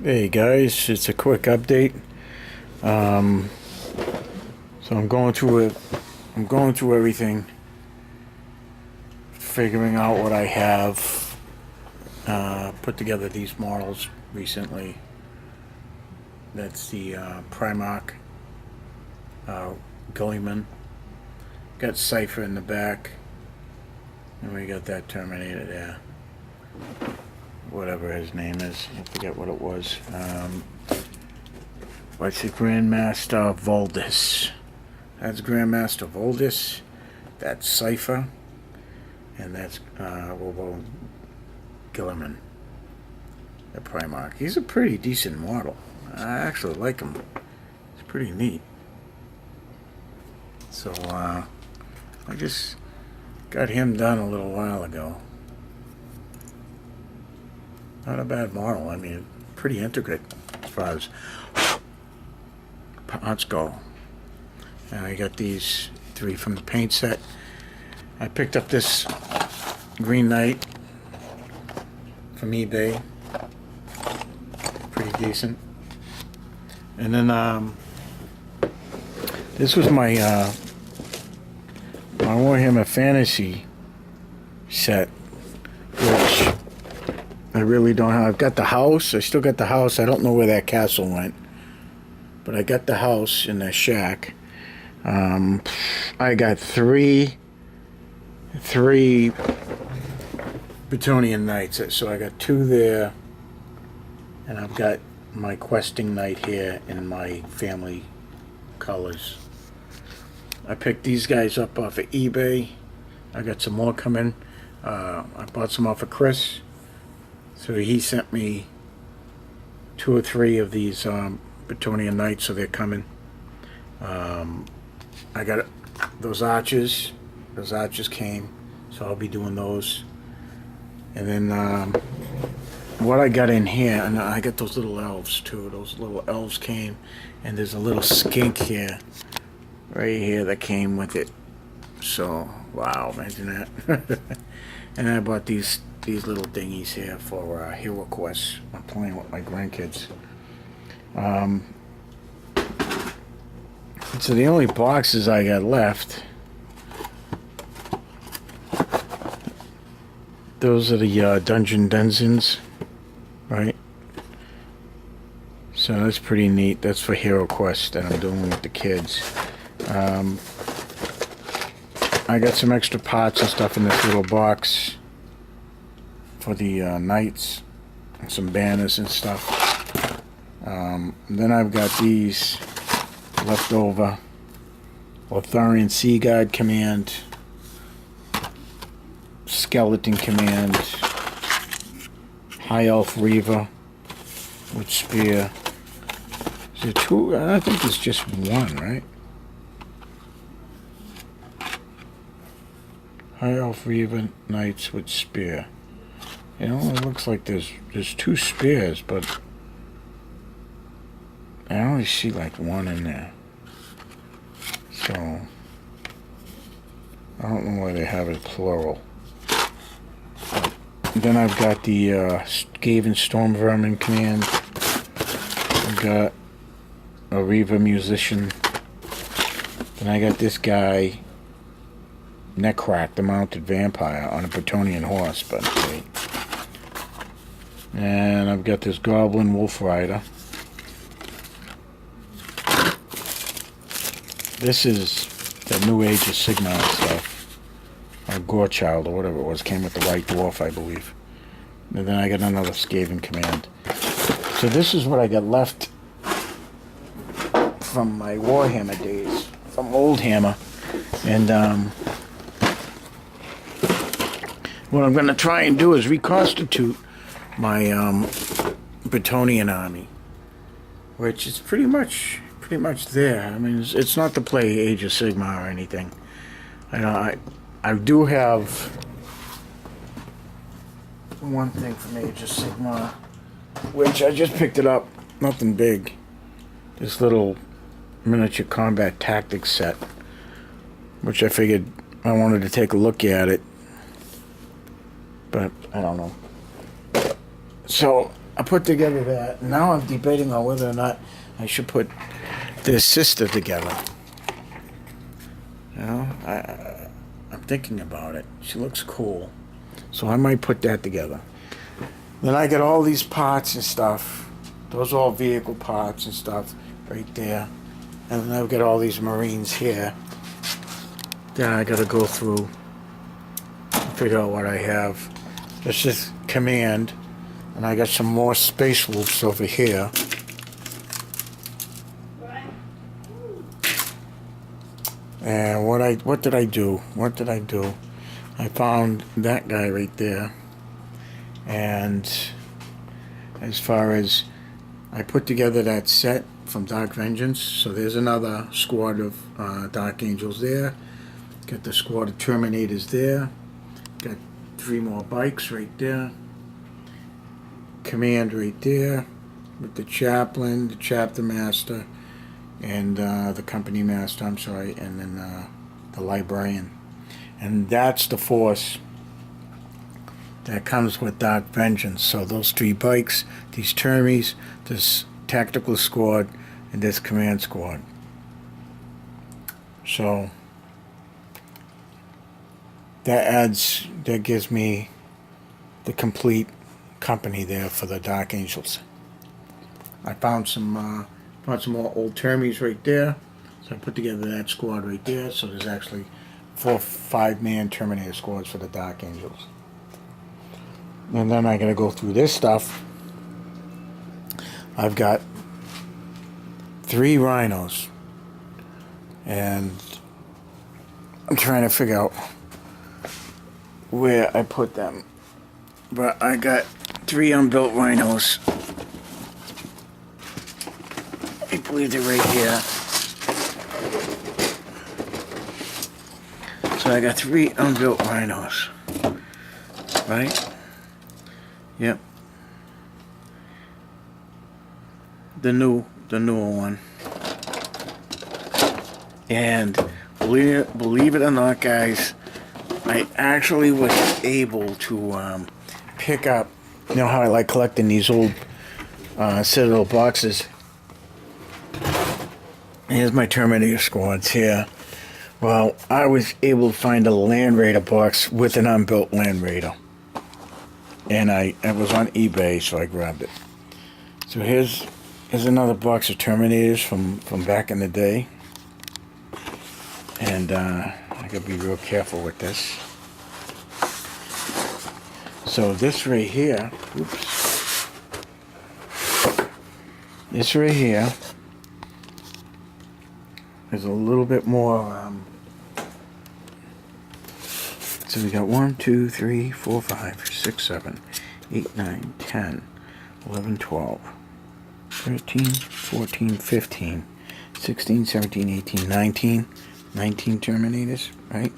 Hey guys, it's a quick update. So I'm going through it. I'm going through everything, figuring out what I have. Put together these models recently. That's the Primarch Gilliman. Got Cypher in the back, and we got that Terminator there. Whatever his name is, I forget what it was. What's it? Grandmaster Voldis. That's Grandmaster Voldis. That's Cypher. And that's Robo Gilliman, the Primarch. He's a pretty decent model. I actually like him. It's pretty neat. So, I just got him done a little while ago. Not a bad model. I mean, pretty intricate as far as parts go. And I got these 3 from the paint set. I picked up this Green Knight from eBay. Pretty decent. And then this was my my Warhammer Fantasy set, which I really don't have. I've got the house. I still got the house. I don't know where that castle went, but I got the house in the shack. I got three Bretonnian Knights. So I got 2 there, and I've got my questing knight here in my family colors. I picked these guys up off of eBay. I got some more coming. I bought some off of Chris. So he sent me 2 or 3 of these Bretonnian Knights, so they're coming. I got those archers. Those archers came, so I'll be doing those. And then what I got in here, and I got those little elves too. Those little elves came, and there's a little skink here, right here, that came with it. So, wow, imagine that. And I bought these little dinghies here for Hero Quest. I'm playing with my grandkids. So the only boxes I got left, those are the Dungeon Denizens, right? So that's pretty neat. That's for Hero Quest that I'm doing with the kids. I got some extra parts and stuff in this little box for the knights, and some banners and stuff. Then I've got these left over. Lotharian Sea Guard Command, Skeleton Command, High Elf Reaver with Spear. Is there 2? I think it's just 1, right? High Elf Reaver Knights with Spear. You know, it looks like there's 2 spears, but I only see like 1 in there. So I don't know why they have it plural. Then I've got the Skaven Storm Vermin Command. I've got a Reaver Musician. Then I got this guy, Necrack, the Mounted Vampire, on a Bretonnian horse, but wait. And I've got this Goblin Wolf Rider. This is the New Age of Sigmar stuff. Or Gorechild, or whatever it was. Came with the White Dwarf, I believe. And then I got another Skaven Command. So this is what I got left from my Warhammer days. From Old Hammer. And what I'm going to try and do is reconstitute my Bretonnian army, which is pretty much there. I mean, it's not to play Age of Sigmar or anything. I do have one thing from Age of Sigmar, which I just picked it up. Nothing big. This little miniature combat tactics set, which I figured I wanted to take a look at it, but I don't know. So I put together that. Now I'm debating on whether or not I should put their sister together. You know, I'm thinking about it. She looks cool. So I might put that together. Then I got all these parts and stuff. Those are all vehicle parts and stuff right there. And then I've got all these Marines here. Then I gotta go through and figure out what I have. This is command. And I got some more space wolves over here. And what did I do? What did I do? I found that guy right there. And as far as I put together that set from Dark Vengeance, so there's another squad of Dark Angels there. Got the squad of Terminators there. Got 3 more bikes right there. Command right there with the chaplain, the chapter master, and the company master, I'm sorry, and then the librarian. And that's the force that comes with Dark Vengeance. So those 3 bikes, these Termies, this tactical squad, and this command squad. So that gives me the complete company there for the Dark Angels. I found some more old Termies right there, so I put together that squad right there. So there's actually 4 5-man Terminator squads for the Dark Angels. And then I gotta go through this stuff. I've got 3 rhinos, and I'm trying to figure out where I put them. But I got 3 unbuilt rhinos. I believe they're right here. So I got 3 unbuilt rhinos. Right? Yep. The newer one. And believe it or not, guys, I actually was able to pick up, you know how I like collecting these old Citadel boxes. Here's my Terminator squads here. Well, I was able to find a Land Raider box with an unbuilt Land Raider. And it was on eBay, so I grabbed it. So here's another box of Terminators from back in the day. And I gotta be real careful with this. So this right here, oops. This right here is a little bit more, so we got 1, 2, 3, 4, 5, 6, 7, 8, 9, 10, 11, 12, 13, 14, 15, 16, 17, 18, 19, 19 Terminators, right?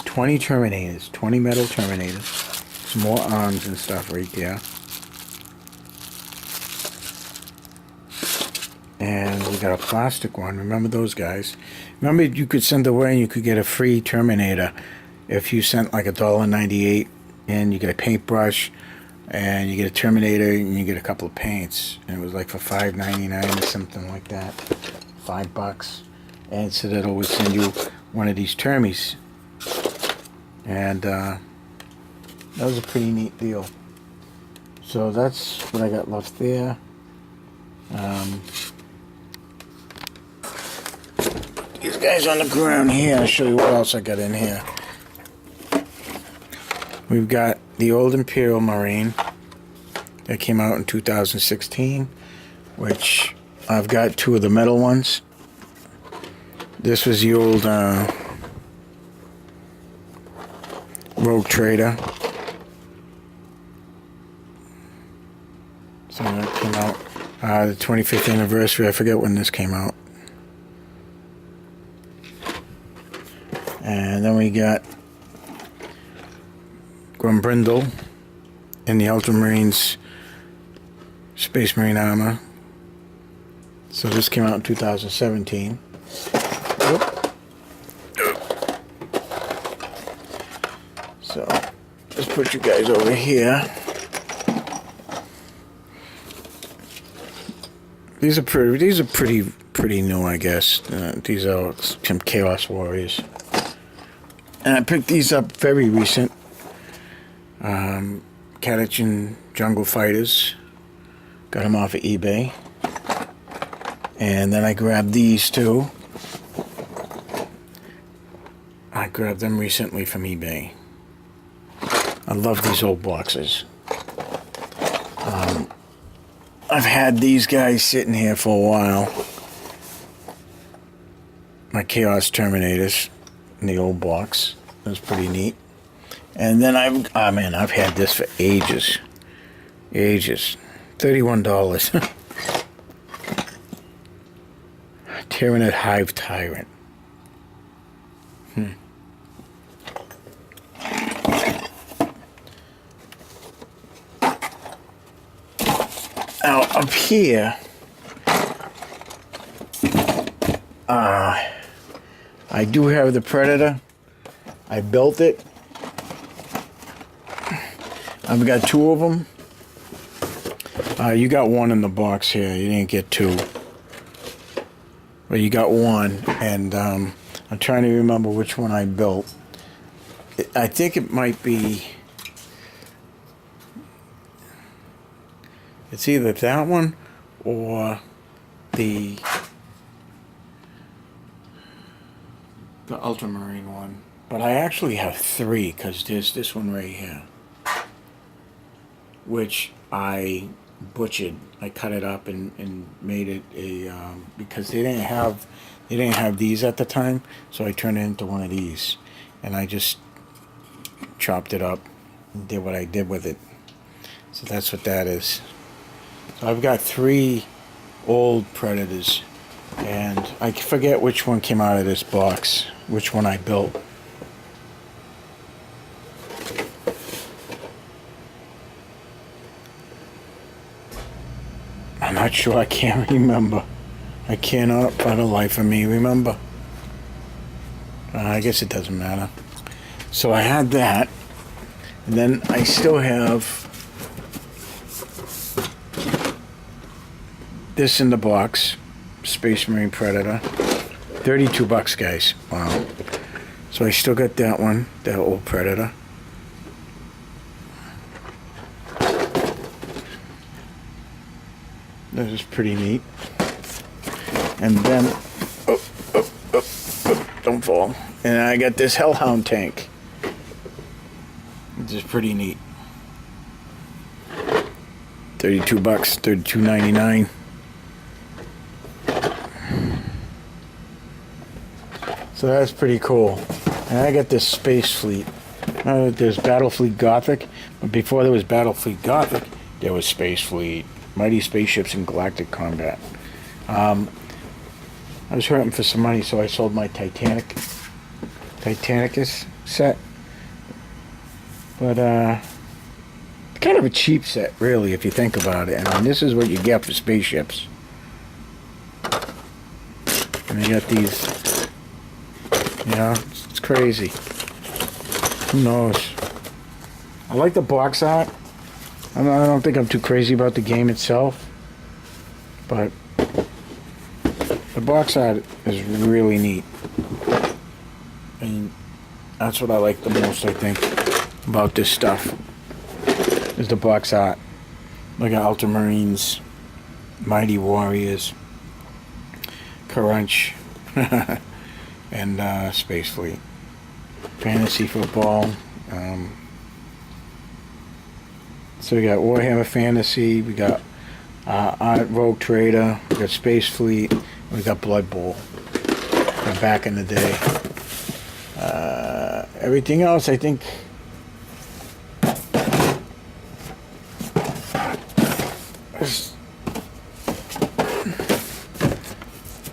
20 Terminators, 20 metal Terminators, some more arms and stuff right there. And we got a plastic one. Remember those guys? Remember you could send away and you could get a free Terminator if you sent like $1.98 and you get a paintbrush and you get a Terminator and you get a couple of paints. And it was like for $5.99 or something like that. $5. And so that would send you one of these Termies. And that was a pretty neat deal. So that's what I got left there. These guys on the ground here. I'll show you what else I got in here. We've got the old Imperial Marine that came out in 2016, which I've got 2 of the metal ones. This was the old Rogue Trader. So that came out the 25th anniversary. I forget when this came out. And then we got Grumbrindle in the Ultramarines Space Marine armor. So this came out in 2017. So let's put you guys over here. These are pretty new, I guess. These are some Chaos Warriors, and I picked these up very recent. Catachan Jungle Fighters. Got them off of eBay, and then I grabbed these too. I grabbed them recently from eBay. I love these old boxes. I've had these guys sitting here for a while. My Chaos Terminators in the old box. That's pretty neat. And then I've had this for ages. Ages. $31. Tyranid Hive Tyrant. Now, up here, I do have the Predator. I built it. I've got two of them. You got one in the box here. You didn't get two. But you got one. And I'm trying to remember which one I built. I think it might be... It's either that one or the Ultramarine one. But I actually have three, because there's this one right here, which I butchered. I cut it up and made it a because they didn't have these at the time, so I turned it into one of these, and I just chopped it up and did what I did with it. So that's what that is. So I've got three old Predators, and I forget which one came out of this box, which one I built. I'm not sure. I can't remember. I cannot, for the life of me, remember. I guess it doesn't matter. So I had that, and then I still have this in the box, Space Marine Predator. $32, guys. Wow. So I still got that one, that old Predator. This is pretty neat. And then, don't fall. And I got this Hellhound tank, which is pretty neat. $32, $32.99. So that's pretty cool. And I got this Space Fleet. There's Battlefleet Gothic, but before there was Battlefleet Gothic, there was Space Fleet. Mighty Spaceships in Galactic Combat. I was hurting for some money, so I sold my Titanicus set. But kind of a cheap set, really, if you think about it. I mean, this is what you get for spaceships. And they got these. You know, it's crazy. Who knows? I like the box art. I don't think I'm too crazy about the game itself, but the box art is really neat, and that's what I like the most, I think, about this stuff, is the box art. Look at Ultramarines, Mighty Warriors, Crunch, and Space Fleet. Fantasy Football. So we got Warhammer Fantasy, we got Art Rogue Trader, we got Space Fleet, we got Blood Bowl from back in the day. Everything else, I think,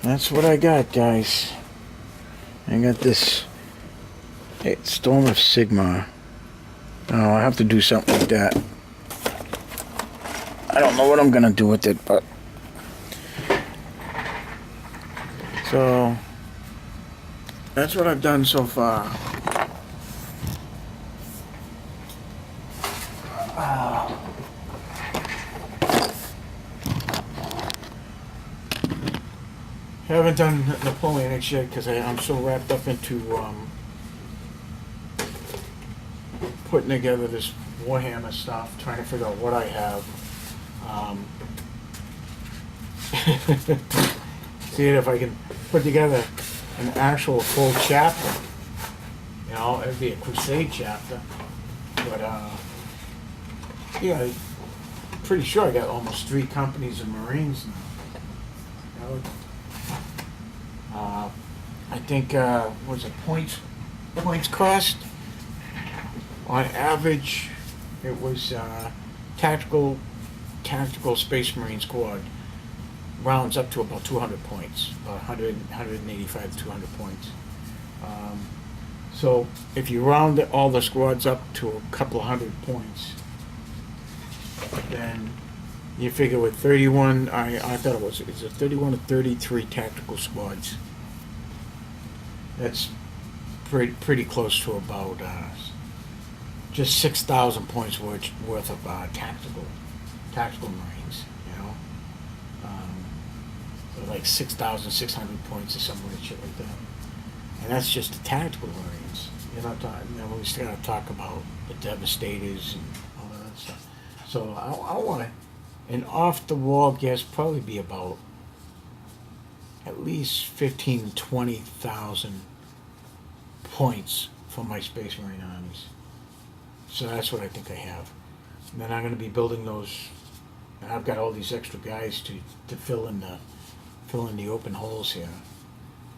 that's what I got, guys. I got this Storm of Sigmar. Oh, I have to do something with that. I don't know what I'm gonna do with it, but so that's what I've done so far. Haven't done Napoleonic yet because I'm so wrapped up into putting together this Warhammer stuff, trying to figure out what I have. See if I can put together an actual full chapter. You know, it'd be a Crusade chapter. But, yeah, I'm pretty sure I got almost 3 companies of Marines now. You know, I think, was it points cost? On average, it was tactical Space Marine squad rounds up to about 200 points, about 185 to 200 points. So if you round all the squads up to a couple of hundred points, then you figure with 31, I thought it's a 31 to 33 tactical squads. That's pretty close to about just 6,000 points worth of tactical Marines, you know. So like 6,600 points or something like shit like that. And that's just the tactical Marines. You're not talking, you know, we still got to talk about the Devastators and all that stuff. So I want an off-the-wall guess probably be about at least 15,000 to 20,000 points for my Space Marine armies. So that's what I think I have. And then I'm going to be building those. And I've got all these extra guys to fill in the open holes here.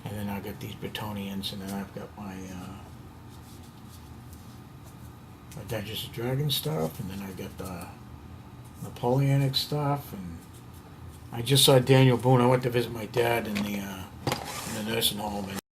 And then I've got these Bretonians, and then I've got my Dungeons and Dragons stuff, and then I've got the Napoleonic stuff, and I just saw Daniel Boone. I went to visit my dad in the nursing home, and